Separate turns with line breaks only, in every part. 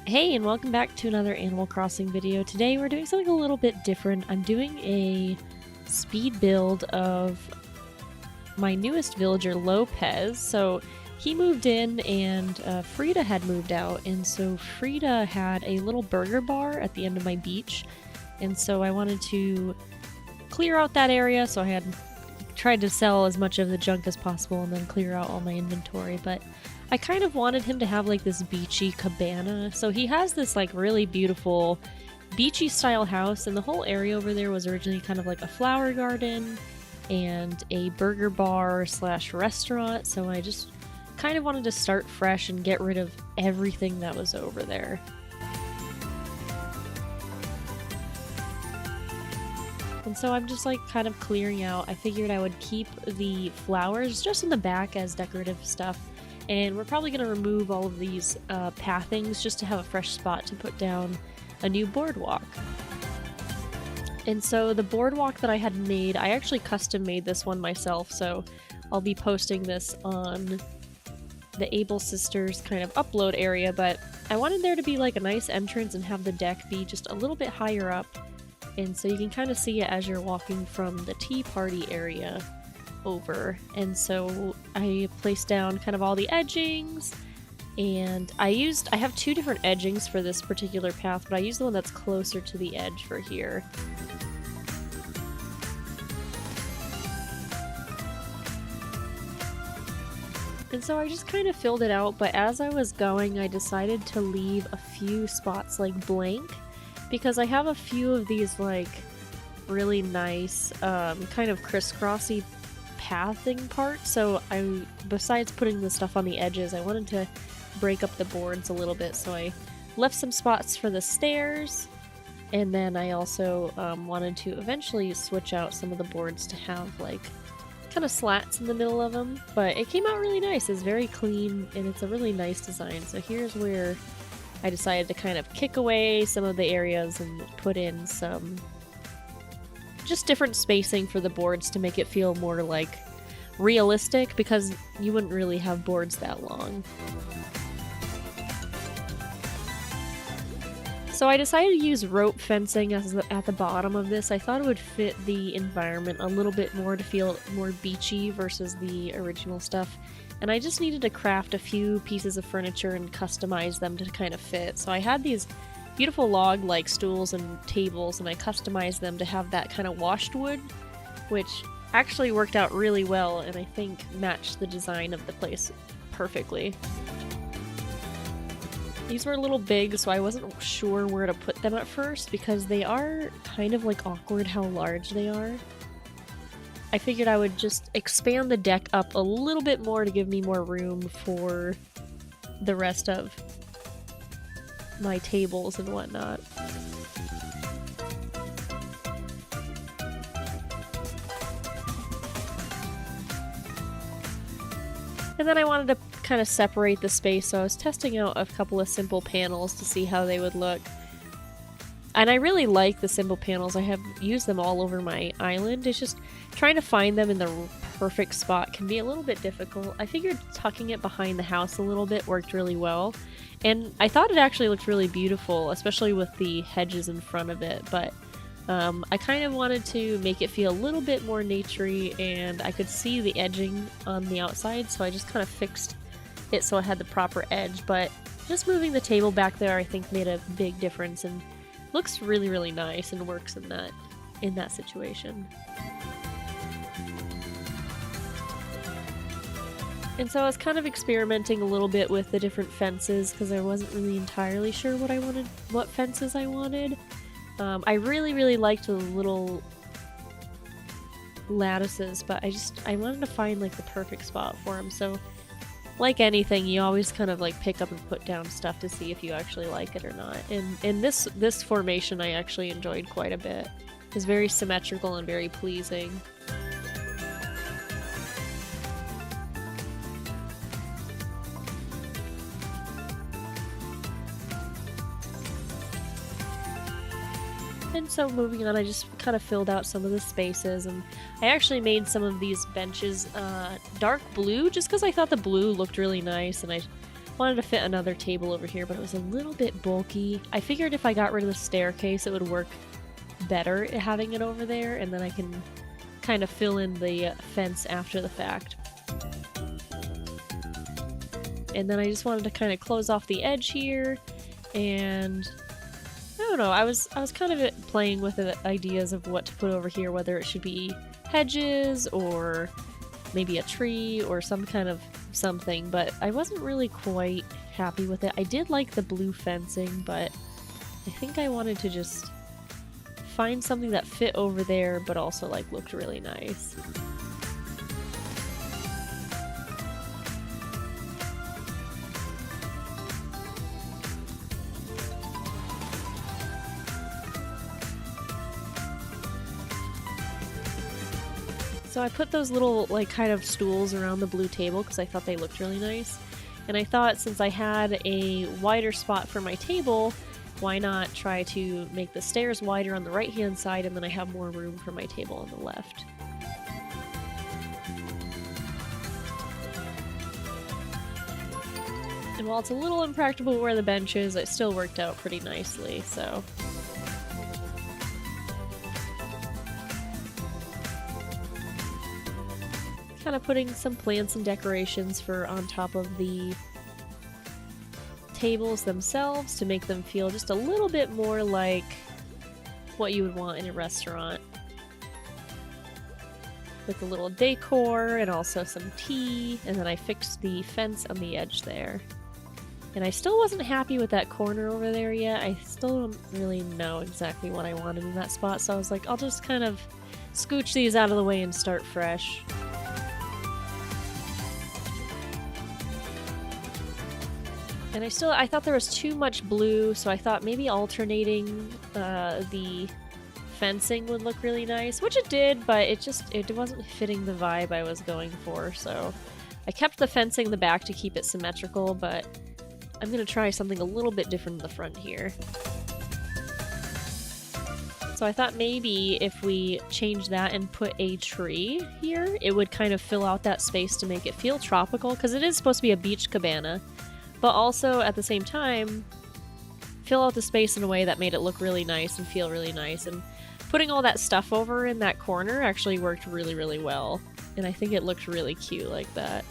Hey, and welcome back to another Animal Crossing video. Today we're doing something a little bit different. I'm doing a speed build of my newest villager, Lopez. So he moved in and Frida had moved out, and so Frida had a little burger bar at the end of my beach, and so I wanted to clear out that area, so I had tried to sell as much of the junk as possible and then clear out all my inventory, but I kind of wanted him to have like this beachy cabana. So he has this like really beautiful beachy style house, and the whole area over there was originally kind of like a flower garden and a burger bar slash restaurant. So I just kind of wanted to start fresh and get rid of everything that was over there. And so I'm just like kind of clearing out. I figured I would keep the flowers just in the back as decorative stuff. And we're probably going to remove all of these pathings just to have a fresh spot to put down a new boardwalk. And so the boardwalk that I had made, I actually custom made this one myself, so I'll be posting this on the Able Sisters kind of upload area, but I wanted there to be like a nice entrance and have the deck be just a little bit higher up, and so you can kind of see it as you're walking from the tea party area over. And so I placed down kind of all the edgings, and I have two different edgings for this particular path, but I used the one that's closer to the edge for here. And so I just kind of filled it out, but as I was going I decided to leave a few spots like blank, because I have a few of these like really nice kind of crisscrossy pathing part. So besides putting the stuff on the edges, I wanted to break up the boards a little bit, so I left some spots for the stairs, and then I also wanted to eventually switch out some of the boards to have like kind of slats in the middle of them. But it came out really nice. It's very clean and it's a really nice design. So here's where I decided to kind of kick away some of the areas and put in some just different spacing for the boards to make it feel more like realistic, because you wouldn't really have boards that long. So I decided to use rope fencing at the bottom of this. I thought it would fit the environment a little bit more to feel more beachy versus the original stuff. And I just needed to craft a few pieces of furniture and customize them to kind of fit. So I had these beautiful log-like stools and tables, and I customized them to have that kind of washed wood, which actually worked out really well and I think matched the design of the place perfectly. These were a little big, so I wasn't sure where to put them at first because they are kind of like awkward how large they are. I figured I would just expand the deck up a little bit more to give me more room for the rest of my tables and whatnot. And then I wanted to kind of separate the space, so I was testing out a couple of simple panels to see how they would look. And I really like the simple panels. I have used them all over my island. It's just trying to find them in the perfect spot can be a little bit difficult. I figured tucking it behind the house a little bit worked really well. And I thought it actually looked really beautiful, especially with the hedges in front of it, but I kind of wanted to make it feel a little bit more naturey, and I could see the edging on the outside, so I just kind of fixed it so it had the proper edge. But just moving the table back there I think made a big difference and looks really, really nice and works in that situation. And so I was kind of experimenting a little bit with the different fences because I wasn't really entirely sure what fences I wanted. I really, really liked the little lattices, but I wanted to find like the perfect spot for them. So like anything, you always kind of like pick up and put down stuff to see if you actually like it or not. And this formation I actually enjoyed quite a bit. It's very symmetrical and very pleasing. And so moving on, I just kind of filled out some of the spaces, and I actually made some of these benches dark blue just because I thought the blue looked really nice, and I Wanted to fit another table over here, but it was a little bit bulky. I figured if I got rid of the staircase, it would work better having it over there, and then I can kind of fill in the fence after the fact. And then I just wanted to kind of close off the edge here, and I don't know, I was kind of playing with the ideas of what to put over here, whether it should be hedges or maybe a tree or some kind of something, but I wasn't really quite happy with it. I did like the blue fencing, but I think I wanted to just find something that fit over there but also like looked really nice. So I put those little like kind of stools around the blue table because I thought they looked really nice. And I thought since I had a wider spot for my table, why not try to make the stairs wider on the right hand side, and then I have more room for my table on the left. And while it's a little impractical where the bench is, it still worked out pretty nicely, so... kind of putting some plants and decorations for on top of the tables themselves to make them feel just a little bit more like what you would want in a restaurant. With a little decor and also some tea, and then I fixed the fence on the edge there. And I still wasn't happy with that corner over there yet. I still don't really know exactly what I wanted in that spot, so I was like, I'll just kind of scooch these out of the way and start fresh. And I thought there was too much blue, so I thought maybe alternating the fencing would look really nice, which it did, but it wasn't fitting the vibe I was going for, so I kept the fencing in the back to keep it symmetrical, but I'm gonna try something a little bit different in the front here. So I thought maybe if we change that and put a tree here, it would kind of fill out that space to make it feel tropical, because it is supposed to be a beach cabana. But also, at the same time, fill out the space in a way that made it look really nice and feel really nice. And putting all that stuff over in that corner actually worked really, really well. And I think it looked really cute like that.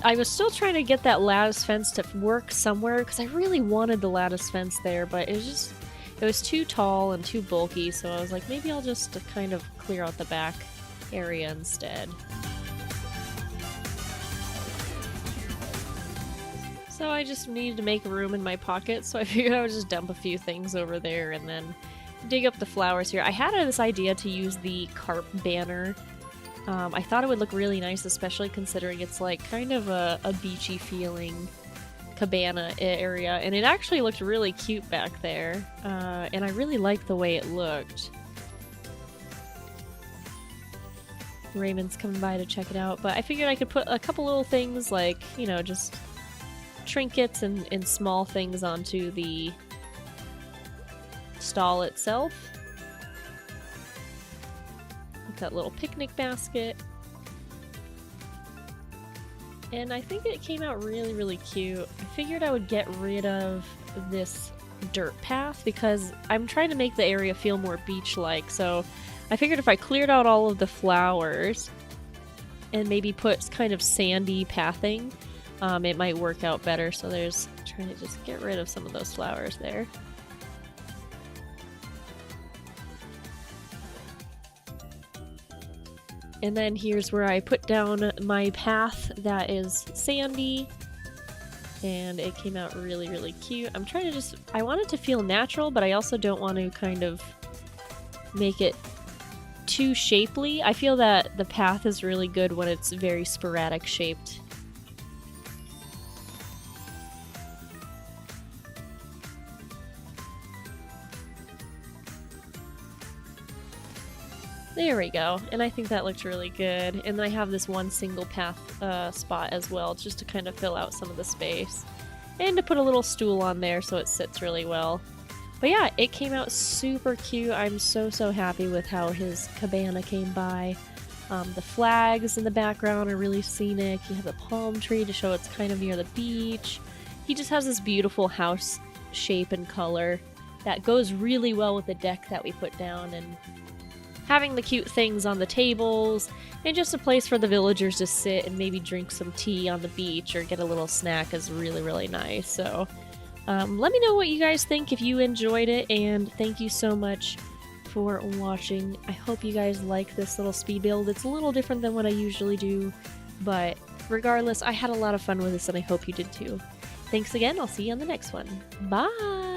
I was still trying to get that lattice fence to work somewhere, because I really wanted the lattice fence there, but it was too tall and too bulky, so I was like, maybe I'll just kind of clear out the back area instead. So I just needed to make room in my pocket, so I figured I would just dump a few things over there and then dig up the flowers here. I had this idea to use the carp banner. I thought it would look really nice, especially considering it's like kind of a beachy feeling cabana area, and it actually looked really cute back there, and I really liked the way it looked. Raymond's coming by to check it out, but I figured I could put a couple little things like, you know, just trinkets and small things onto the stall itself. Like that little picnic basket. And I think it came out really, really cute. I figured I would get rid of this dirt path because I'm trying to make the area feel more beach-like, so I figured if I cleared out all of the flowers and maybe put kind of sandy pathing, it might work out better. So there's trying to just get rid of some of those flowers there. And then here's where I put down my path that is sandy, and it came out really, really cute. I'm trying to I want it to feel natural, but I also don't want to kind of make it too shapely. I feel that the path is really good when it's very sporadic shaped. There we go, and I think that looked really good. And then I have this one single path spot as well, just to kind of fill out some of the space. And to put a little stool on there so it sits really well. But yeah, it came out super cute. I'm so happy with how his cabana came by. The flags in the background are really scenic. You have the palm tree to show it's kind of near the beach. He just has this beautiful house shape and color that goes really well with the deck that we put down, and having the cute things on the tables and just a place for the villagers to sit and maybe drink some tea on the beach or get a little snack is really, really nice. So let me know what you guys think if you enjoyed it, and thank you so much for watching. I hope you guys like this little speed build. It's a little different than what I usually do, but regardless, I had a lot of fun with this and I hope you did too. Thanks again. I'll see you on the next one. Bye!